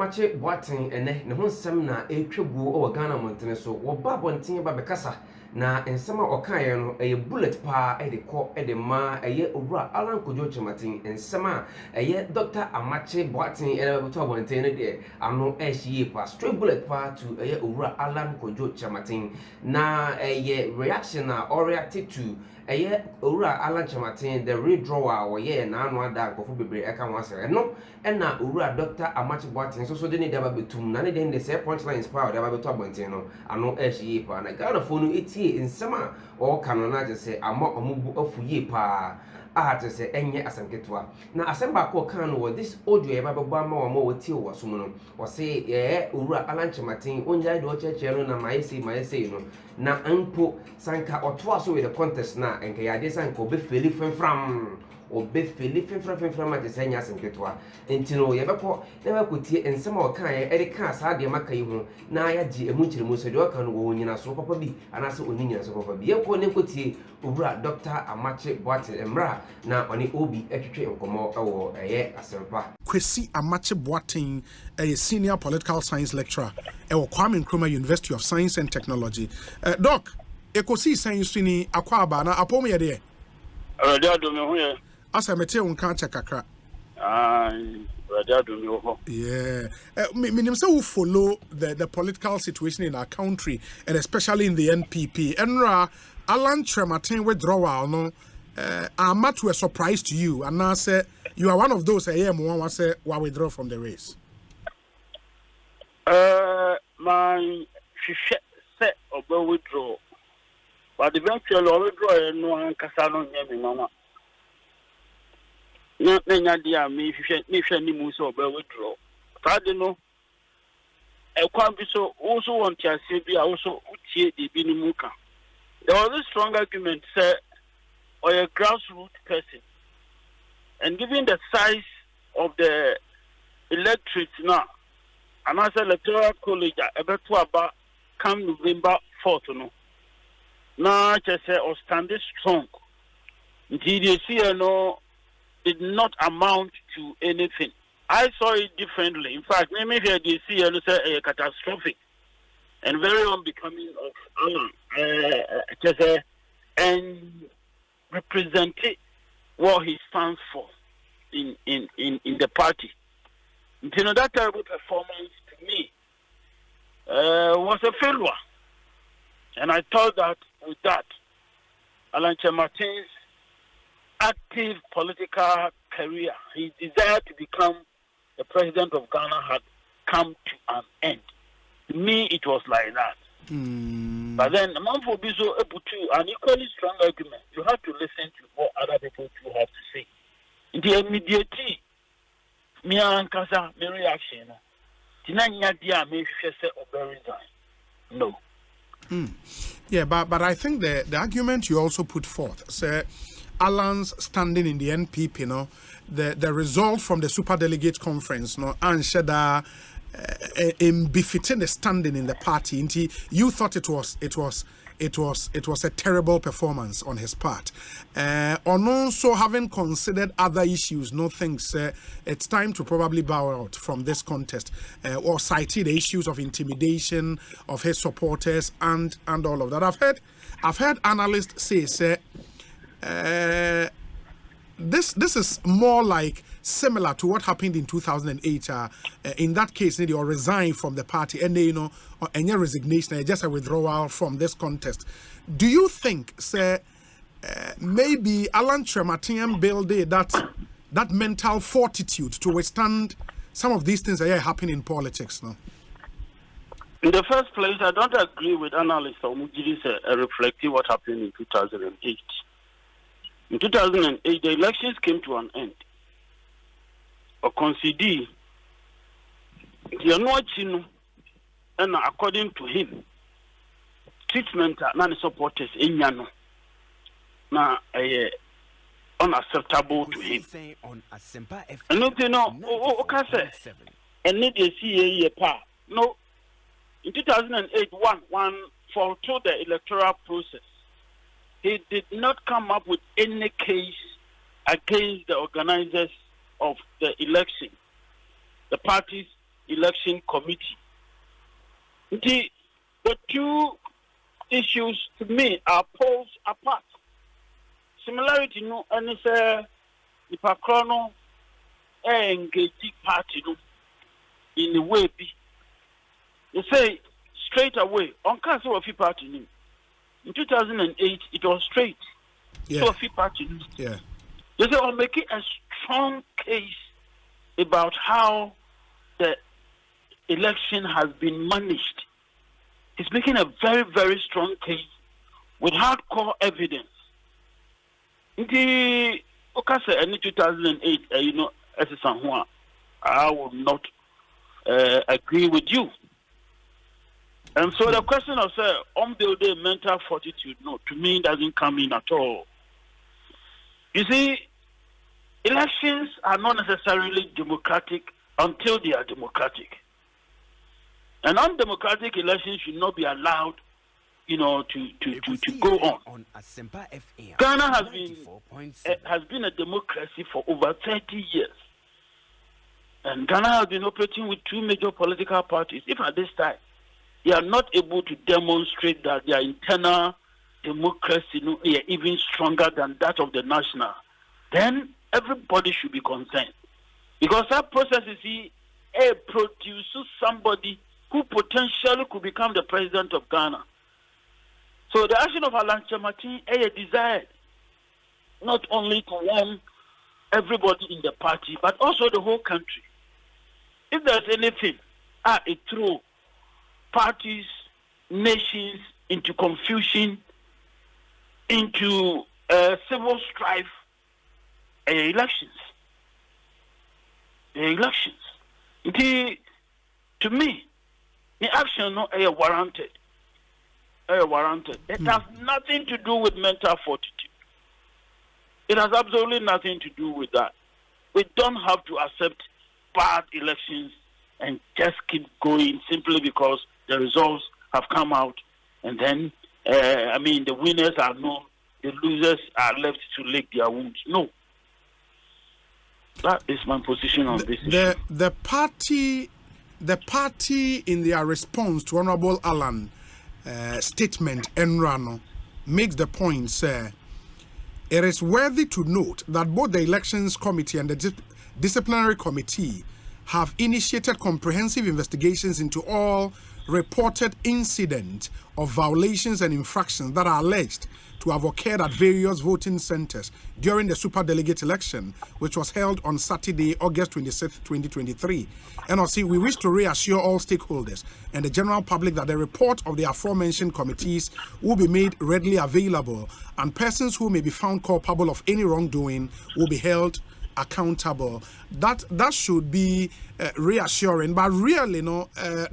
Amakye Boateng ene ne ho nsɛm na etwagu o Ghana montene so wo ba bonten ba bekasa na nsɛm a ɔkaeɛ no ɛyɛ bullet pa ɛde kɔ ɛde ma ɛyɛ owura Alan Kojo Kyerematen nsɛm a ɛyɛ Dr. Amakye Boateng ɛde bɛto abɔnten no deɛ ano ɛhye pa straight bullet pa to ɛyɛ owura Alan Kojo Kyerematen na ɛyɛ reaction a ɔreact to ɛyɛ owura Alan Kyerematen the withdrawal wɔyɛ na ano ada nkɔfo bebree ɛka ho asɛm ɛno ɛna owura Dr. Amakye Boateng so de ne daba betum na ne de ne sɛ punchline inspire daba beto abɔnten no ano ɛhye pa na Ghana fo no etie nsɛm a ɔka no na agye sɛ ama ɔmobu afu yie pa a te sɛ ɛnyɛ asɛm ketewa na asɛm baako ɔka no wɔ this audio yɛba bɛbɔ ama wɔn a wɔtie wɔ so mu no wɔse yɛ owura Alan Kyerematen ongyae de ɔkyerɛkyerɛ no na mayɛ sei no na mpo sanka ɔtoa so with the contest na nka yɛade sanka ɔbɛfeli fɛmfram ma te sɛ nyɛ asɛm ketewa nti no yɛbɛkɔ na bɛkɔtie nsɛm a ɔkaeɛ ɛde kaa saa deɛ maka yi ho na yɛagye ɛmu nkyerɛmu sɛ deɛ ɔka no wɔ nyina so papa bi anaasɛ ɔni nyina so papa bi yɛkɔ ne nkɔtie owura Dr. Amakye Boateng mmra na ɔne obi atwitwe nkɔmmɔ ɛwɔ ɛyɛ asɛmpa Kwesi Amakye Boateng, a senior political science lecturer at Kwame Nkrumah University of Science and Technology. Doc, ekosi science ni akwaba na apomo ye de. Radio do me ho ye. Asa mete won kan kakra. Radio do me ho. Yeah. Minim say we follow the political situation in our country and especially in the NPP. Enra Alan Kyerematen withdrawal no I'm not to a surprise to you and now say you are one of those one say why withdraw from the race. My set of withdraw. But eventually withdraw no ankasa no nyame mama. Na nya dia me hwehwe ni mu so withdraw. Tade no e kwan bi so also want to say bi also utie de bi ni mu ka. There was a strong argument say or a grassroots person. And given the size of the electorate now, and as electoral college, about come November 4th, no. Now, just say, or standing strong. DDC, no, did not amount to anything. I saw it differently. In fact, maybe the DDC say a catastrophic and very unbecoming of just and represented what he stands for in the party. You know, that terrible performance to me was a failure. And I thought that with that, Alan Kyerematen's active political career, his desire to become the president of Ghana had come to an end. To me, it was like that. But then, among for Bizo able to an equally strong argument, you have to listen to what other people too have to say. In the immediate, me and Kasa, my reaction, Tinanya dia me say or resign. No. Yeah, but I think the argument you also put forth, say Alan's standing in the NPP, you know, the result from the superdelegate conference, no, and Sheda. In befitting the standing in the party, you thought it was a terrible performance on his part. On also having considered other issues, no thinks it's time to probably bow out from this contest, or cited the issues of intimidation of his supporters and all of that. I've heard analysts say this is more like similar to what happened in 2008. In that case, they resigned from the party and they, or any resignation, just a withdrawal from this contest. Do you think, sir, maybe Alan Kyerematen built that mental fortitude to withstand some of these things that are happening in politics now? In the first place, I don't agree with analysts Omugiri reflecting what happened in 2008. In 2008, the elections came to an end. Or consider the and according to him, treatment non supporters in Yano now unacceptable to him. And you know, okay, and need a CA part. No, in 2008, one foretold the electoral process. He did not come up with any case against the organizers of the election, the parties Election Committee. The two issues to me are poles apart. Similarity no and it's the Pakrono engaging party no in the way be. They say straight away on Council of Party in 2008 it was straight. Yeah. So party. Yeah. They say I'm making a strong case about how the election has been managed. He's making a very, very strong case with hardcore evidence. In the 2008, as a Sanhua, I will not agree with you. And so the question of unbuilding mental fortitude, no, to me doesn't come in at all. You see, elections are not necessarily democratic until they are democratic. And undemocratic elections should not be allowed, to go on. Ghana has been a democracy for over 30 years. And Ghana has been operating with two major political parties. If at this time they are not able to demonstrate that their internal democracy is even stronger than that of the national, then everybody should be concerned. Because that process produces somebody who potentially could become the president of Ghana. So the action of Kyerematen is desired not only to warn everybody in the party, but also the whole country. If there's anything, it throws parties, nations into confusion, into civil strife, elections. To me, the action no warranted. It has nothing to do with mental fortitude. It has absolutely nothing to do with that. We don't have to accept bad elections and just keep going simply because the results have come out, and then the winners are known, the losers are left to lick their wounds. No. That is my position on this issue. The party in their response to Honorable Alan statement, Enrano, makes the point, sir, it is worthy to note that both the Elections Committee and the Disciplinary Committee have initiated comprehensive investigations into all reported incidents of violations and infractions that are alleged to have occurred at various voting centers during the superdelegate election, which was held on Saturday, August 26, 2023. NRC, we wish to reassure all stakeholders and the general public that the report of the aforementioned committees will be made readily available, and persons who may be found culpable of any wrongdoing will be held accountable. That should be reassuring. But really,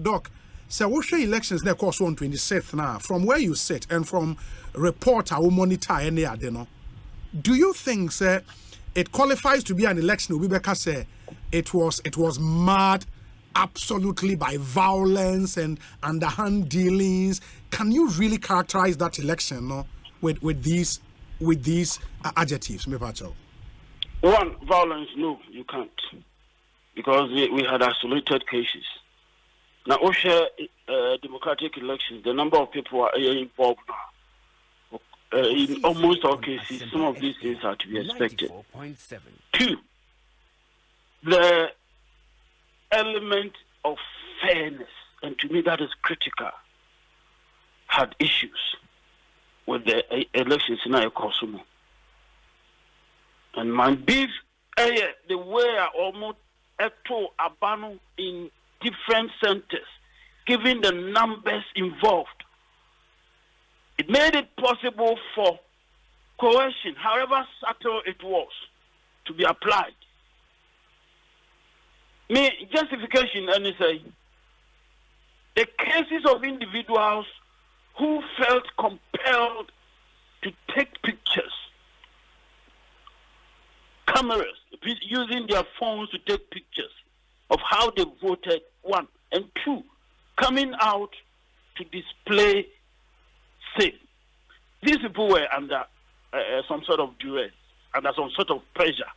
Doc, so what's your elections there course on 26th now? From where you sit and from report I will monitor any other, do you think, sir, it qualifies to be an election? Ubibeka say it was marred absolutely by violence and underhand dealings. Can you really characterize that election with these adjectives, Mepacho? One, violence, no, you can't. Because we had isolated cases. Now, democratic elections, the number of people are involved now. In almost all cases, some of these things are to be expected. Two, the element of fairness, and to me that is critical, had issues with the elections in Kosovo. And my beef, the way I almost echo Abano in different centers, given the numbers involved, it made it possible for coercion, however subtle it was, to be applied. Justification, and say, the cases of individuals who felt compelled to take pictures, cameras, using their phones to take pictures of how they voted, one, and two, coming out to display sin. These people were under some sort of duress, under some sort of pressure.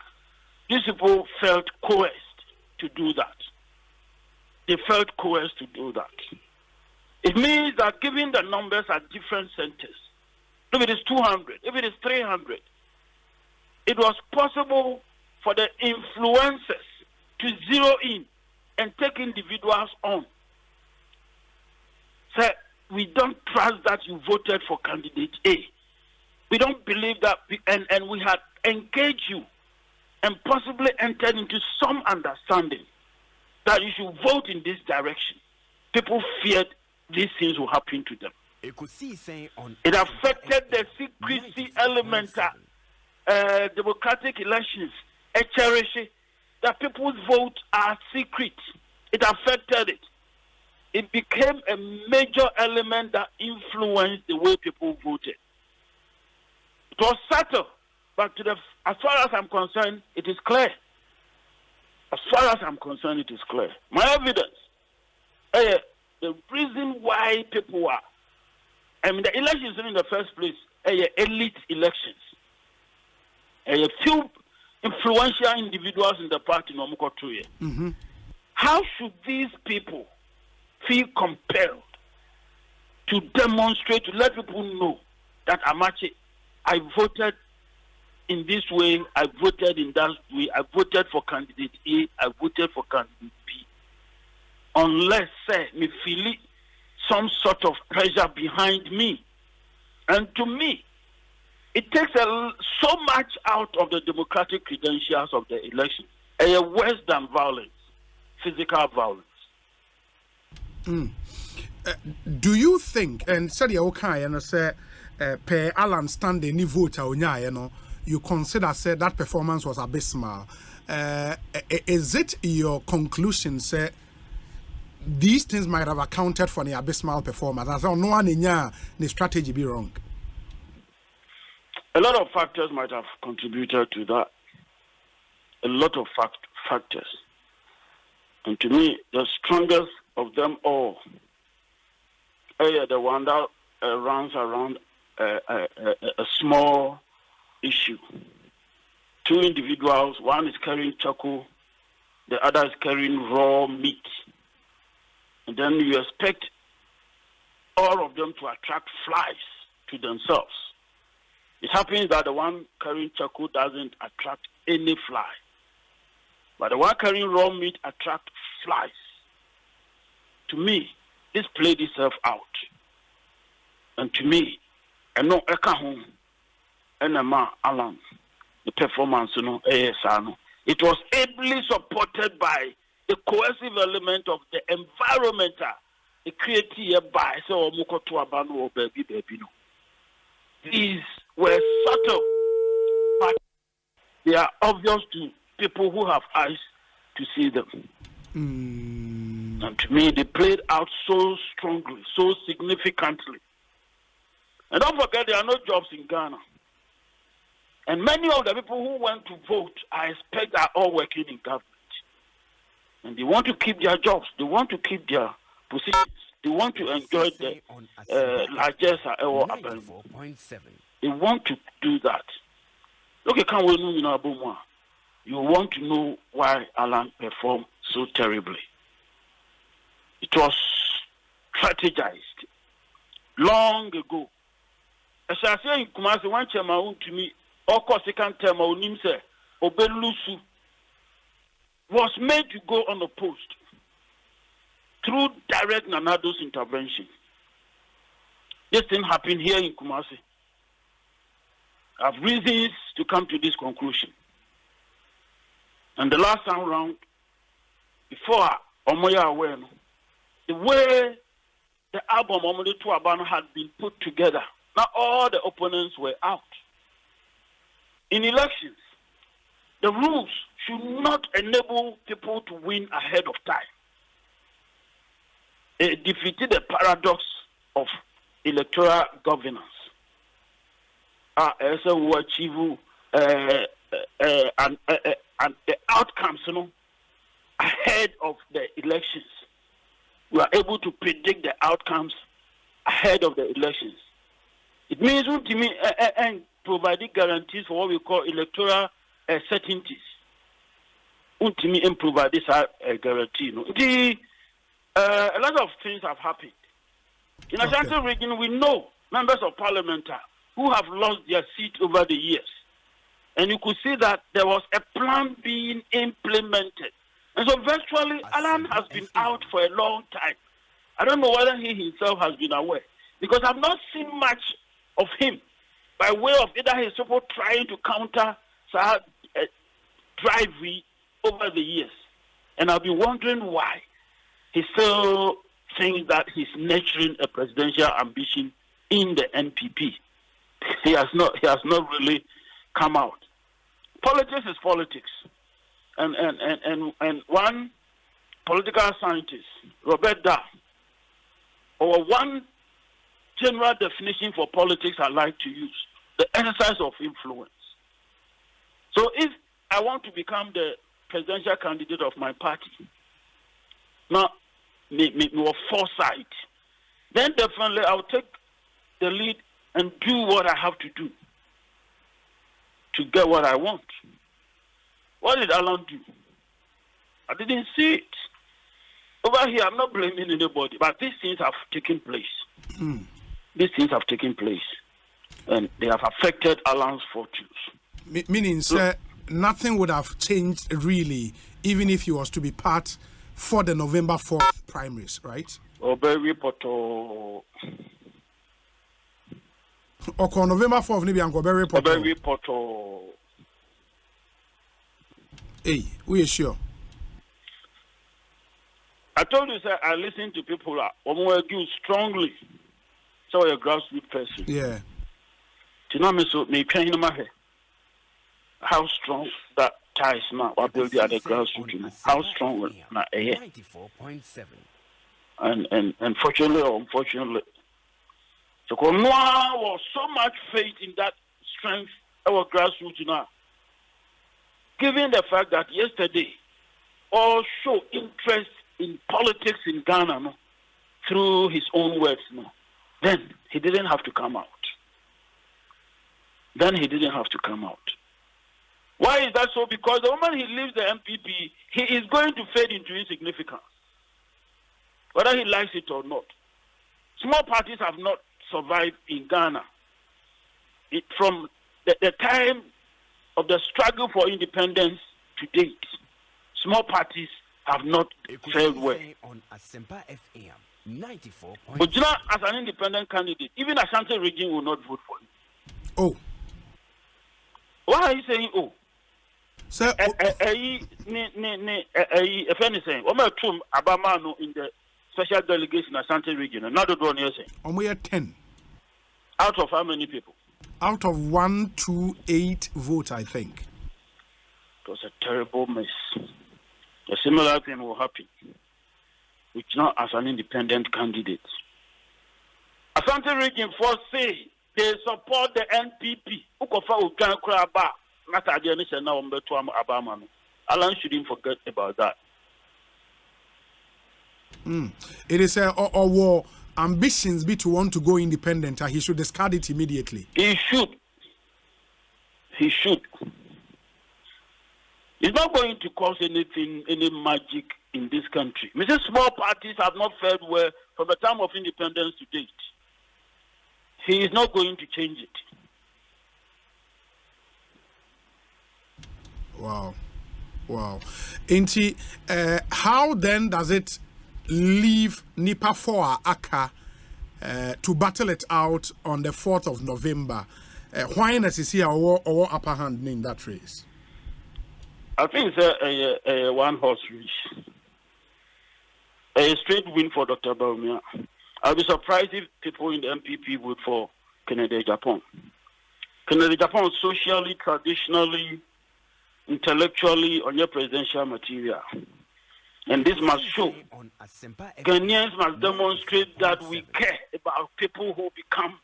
These people felt coerced to do that. they felt coerced to do that. It means that given the numbers at different centers, if it is 200, if it is 300, it was possible for the influencers to zero in and take individuals on. Say, we don't trust that you voted for candidate A. We don't believe that, and we had engaged you and possibly entered into some understanding that you should vote in this direction. People feared these things will happen to them. It affected the secrecy element, democratic elections, that people's votes are secret. It affected it. It became a major element that influenced the way people voted. It was subtle, but as far as I'm concerned, it is clear. As far as I'm concerned, it is clear. My evidence, the reason why people are, the elections in the first place, elite elections. A few influential individuals in the party, mm-hmm. How should these people feel compelled to demonstrate, to let people know that Amakye, I voted in this way, I voted in that way, I voted for candidate A, I voted for candidate B. Unless, me feel some sort of pressure behind me. And to me, it takes so much out of the democratic credentials of the election. Worse than violence, physical violence. Do you think, and said you okay, and say, per Alan standing ni vote you consider said that performance was abysmal. Is it your conclusion, say, these things might have accounted for the abysmal performance? As no one in the strategy be wrong. A lot of factors might have contributed to that. A lot of factors. And to me, the strongest of them all, the one that runs around a small issue. Two individuals, one is carrying charcoal, the other is carrying raw meat. And then you expect all of them to attract flies to themselves. It happens that the one carrying charcoal doesn't attract any fly. But the one carrying raw meat attracts flies. To me, this played itself out. And to me, I know Ekahum and Alan, the performance, it was ably supported by the coercive element of the environment, the created by these were subtle, but they are obvious to people who have eyes to see them. And to me, they played out so strongly, so significantly. And don't forget, there are no jobs in Ghana. And many of the people who went to vote, I expect, are all working in government. And they want to keep their jobs. They want to keep their positions. They want to enjoy the largest or They want to do that. Look at you want to know why Alan performed so terribly. It was strategized long ago. As I say in Kumasi, one chairman to me, of course, second term, Obelusu was made to go on the post through direct Nanado's intervention. This thing happened here in Kumasi. I have reasons to come to this conclusion. And the last time round, before Omoya Aweno, the way the album Omode Tuabano had been put together, not all the opponents were out. In elections, the rules should not enable people to win ahead of time. It defeated the paradox of electoral governance. As we achieve and the outcomes, ahead of the elections. We are able to predict the outcomes ahead of the elections. It means and providing guarantees for what we call electoral certainties. And provide this guarantee. A lot of things have happened. In Ashanti region, we know members of parliament who have lost their seat over the years. And you could see that there was a plan being implemented. And so virtually, Alan has been out for a long time. I don't know whether he himself has been aware. Because I've not seen much of him by way of either his people trying to counter drive over the years. And I've been wondering why he still thinks that he's nurturing a presidential ambition in the NPP. He has not really come out. Politics is politics. And one political scientist, Robert Dahl, or one general definition for politics I like to use, the exercise of influence. So if I want to become the presidential candidate of my party, now, with foresight, then definitely I'll take the lead and do what I have to do to get what I want. What did Alan do? I didn't see it. Over here, I'm not blaming anybody, but these things have taken place. These things have taken place, and they have affected Alan's fortunes. Meaning, sir, nothing would have changed really, even if he was to be part for the November 4th primaries, right? Very poto. Okay, November 4th, maybe I'm very poto. Very poto. Hey, we are sure. I told you, sir, I listen to people who argue strongly. So a grassroots person. Yeah. To know me, so me paying my hair. How strong that ties now? What build the other grassroots? How strong na 94.7. And fortunately or unfortunately, so no was so much faith in that strength our grassroots now. Given the fact that yesterday all show interest in politics in Ghana no, through his own words no, then he didn't have to come out. Why is that so? Because the moment he leaves the MPP, he is going to fade into insignificance, whether he likes it or not. Small parties have not survived in Ghana. From the time of the struggle for independence to date, small parties have not fared well. On Asempa FM 94. But you know, as an independent candidate, even Ashanti region will not vote for him. Oh. Why are you saying oh? Sir, if anything, I'm a tomb Abamano in the special delegation Ashanti region. Another one you're saying. we are 10. Out of how many people? Out of 128 votes, I think. It was a terrible mess. A similar thing will happen, which now as an independent candidate. Ashanti region first say they support the NPP. Alan shouldn't forget about that. It is our ambitions be to want to go independent. He should discard it immediately. He should. It's not going to cause anything, any magic in this country. Mr. Small parties have not fared well from the time of independence to date. He is not going to change it. Wow. Inti, how then does it leave Nipa 4 Aka to battle it out on the 4th of November? Why does he see our upper hand in that race? I think it's a one-horse race. A straight win for Dr. Baumia. I'll be surprised if people in the MPP vote for Kennedy Japan. Kennedy Japan socially, traditionally, intellectually on your presidential material. And this must show. Ghanaians must demonstrate that we care about people who become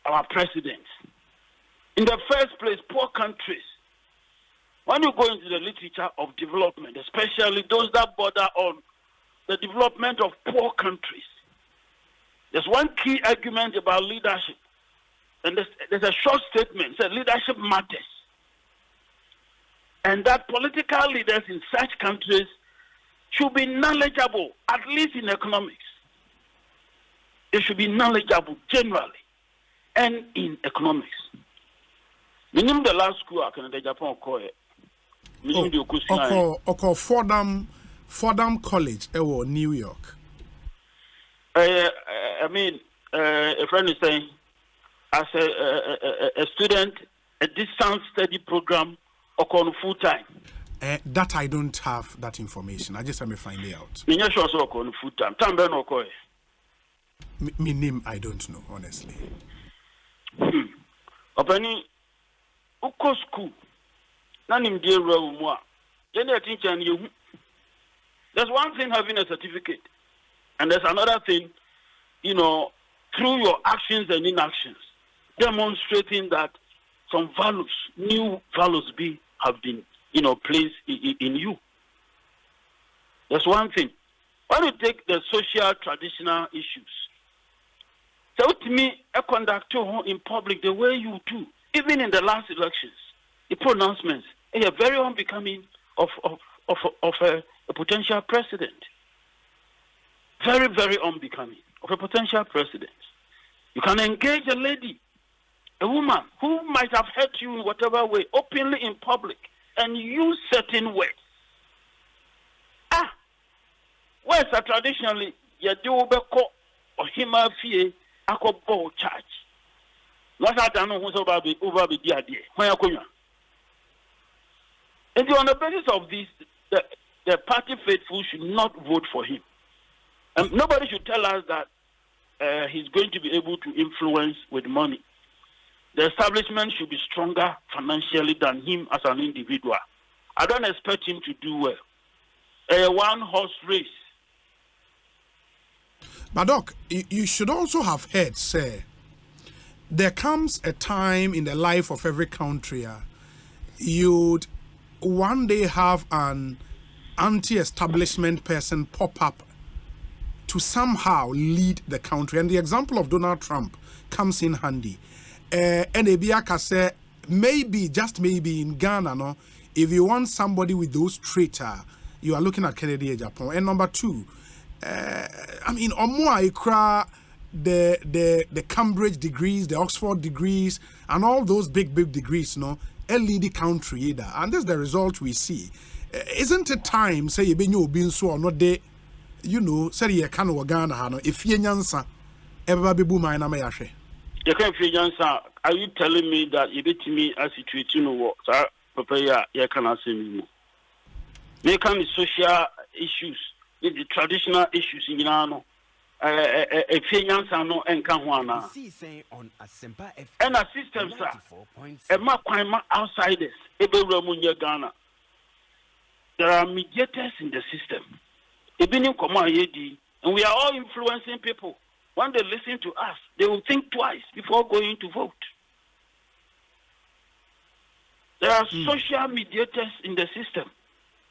our presidents. In the first place, poor countries. When you go into the literature of development, especially those that border on the development of poor countries, there's one key argument about leadership. And there's a short statement that leadership matters. And that political leaders in such countries should be knowledgeable, at least in economics. They should be knowledgeable generally and in economics. Minimum the last school I can Japan call it. Fordham College, New York. I mean, a friend is saying, as a student, a distance study program, or full time. That I don't have that information. I just let me find it out. Full time. My name, I don't know, honestly. Openi, uko school. Nanim dear Roma. There's one thing having a certificate, and there's another thing, through your actions and inactions, demonstrating that some values, new values have been, placed in you. That's one thing. When you take the social traditional issues, so to me, a conductor in public the way you do, even in the last elections, the pronouncements, they are very unbecoming of a potential president. Very, very unbecoming of a potential president. You can engage a lady, a woman who might have hurt you in whatever way, openly in public, and use certain words. Words are traditionally, you do or him fear, alcohol charge. What I don't know who's over the idea. And on the basis of this, the party faithful should not vote for him. And nobody should tell us that he's going to be able to influence with money. The establishment should be stronger financially than him as an individual. I don't expect him to do well. A one-horse race. But Doc, you should also have heard, say, there comes a time in the life of every country, you'd one day have an anti-establishment person pop up to somehow lead the country. And the example of Donald Trump comes in handy. And Ebiaka said, maybe, just maybe in Ghana, no, if you want somebody with those traits, you are looking at Kennedy Japan. And number two, the Cambridge degrees, the Oxford degrees, and all those big degrees, no, lead the country either. And that's the result we see. Isn't it time, say, you been so or not there, say, you can't Ghana, if you nyansa, everybody boom, I am a you can't feel are you telling me that you bet me as you treat what? Prepare, you can ask me. They can be social issues, the traditional issues in Ghana. A finance and no encahuana. And a system, sir. A makwima outsiders, Ebe Ramunya Ghana. There are mediators in the system. Ebini Koma Yedi, and we are all influencing people. When they listen to us, they will think twice before going to vote. There are social mediators in the system.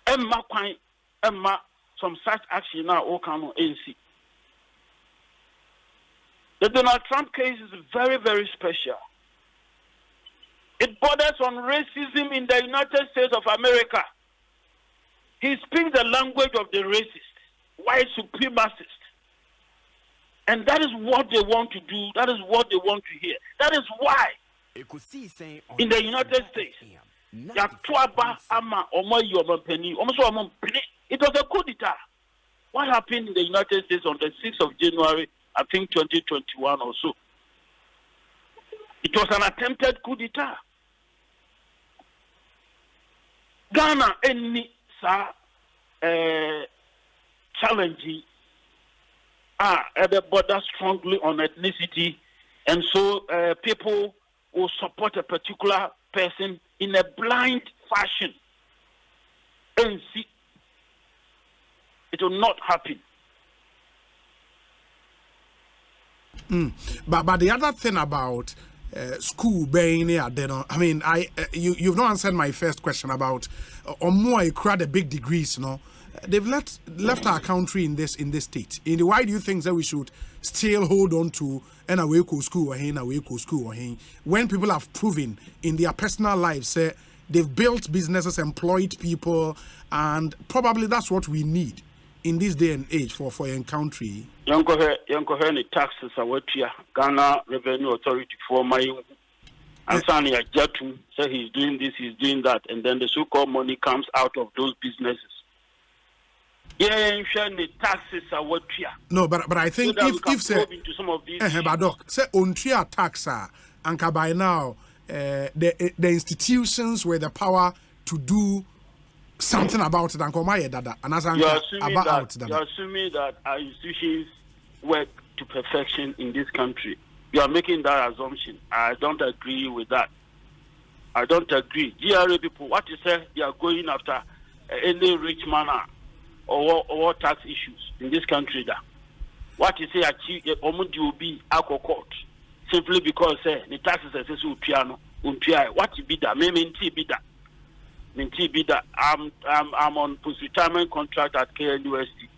Emma some such action now all can NC. The Donald Trump case is very, very special. It borders on racism in the United States of America. He speaks the language of the racist, white supremacist. And that is what they want to do. That is what they want to hear. That is why in the United States, it was a coup d'etat. What happened in the United States on the 6th of January, I think 2021 or so? It was an attempted coup d'etat. Ghana, any challenge the border strongly on ethnicity, and so people will support a particular person in a blind fashion. And see, it will not happen. But the other thing about school being here, I mean, you've not answered my first question about more the big degrees, they've left our country in this state. Why do you think that we should still hold on to an away school or when people have proven in their personal lives they've built businesses, employed people, and probably that's what we need in this day and age for your country? Young any taxes are what here, Ghana Revenue Authority for my and Sani Ajatu say he's doing this, he's doing that, and then the so-called money comes out of those businesses. Yeah, the taxes are what here. No, but I think so if say into some of these say untria taxa and by now the institutions with the power to do something about it and come dada and as you're assuming that our institutions work to perfection in this country. You are making that assumption. I don't agree with that. I don't agree. GRA people, what you say, they are going after any rich man or tax issues in this country. That what you say, achieve will be alcohol court simply because the taxes are so piano. What you be that? Maybe be that. I'm on post-retirement contract at KNUST,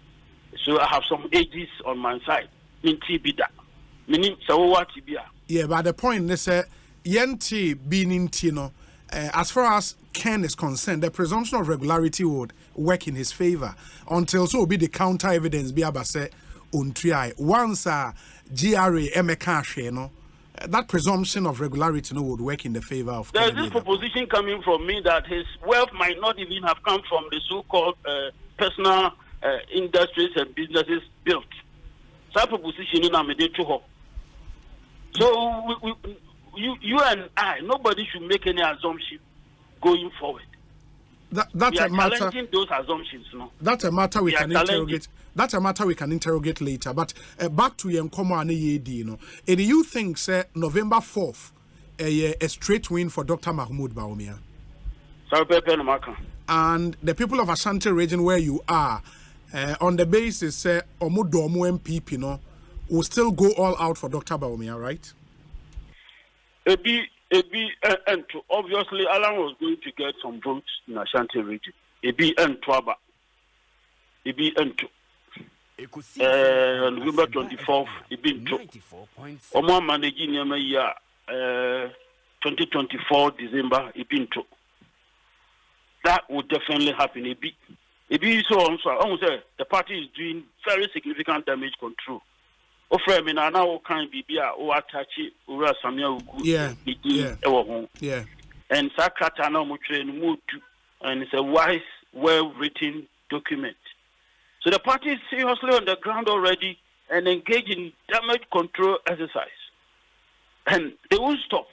so I have some ages on my side. Be that. Yeah, but the point is, Yenti being in Tino, as far as Ken is concerned, the presumption of regularity would work in his favor until so be the counter evidence be able say untri. Once GRA Emeka no, that presumption of regularity no would work in the favor of. There is this proposition coming from me that his wealth might not even have come from the so-called personal industries and businesses built. That proposition in Amede Chuho. So you and I, nobody should make any assumption going forward. That's we are a matter. Challenging those assumptions, no. That's a matter we can interrogate. That's a matter we can interrogate later. But back to Yenkomo and Yedi, no. And you think, say, November 4th, a straight win for Dr. Mahmoud Bawumia? And the people of Ashanti region where you are, on the basis, say, Omudomu MPP, no, will still go all out for Dr. Bawumia, right? And obviously, Alan was going to get some votes in Ashanti region. November 24th, Omo managing year 2024 December, that would definitely happen. So the party is doing very significant damage control. Now can be attachi ura samia yeah. And Sakata no mutrain mood, and it's a wise, well-written document. So the party is seriously on the ground already and engaged in damage control exercise. And they won't stop.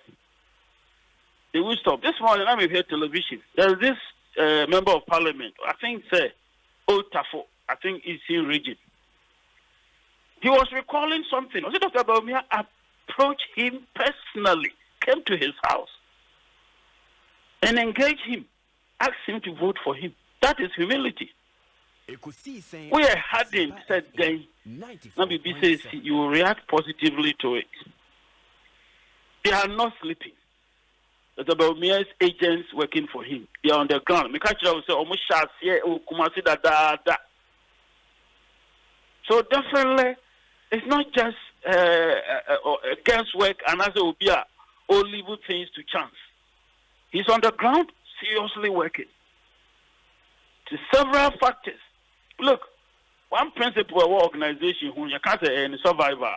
This morning, I'm here television. There's this member of parliament, I think, Otafo, I think it's in region. He was recalling something. Was it Dr. Bawumia approached him personally, came to his house, and engaged him, asked him to vote for him. That is humility. We are hardened, said they. Now BBC says you will react positively to it. They are not sleeping. Dr. Bawumia's agents working for him. They are on the ground. So definitely, it's not just guesswork and as it will be all leave things to chance. He's on the ground, seriously working. To several factors. Look, one principle of our organization, who you can't say any survivor,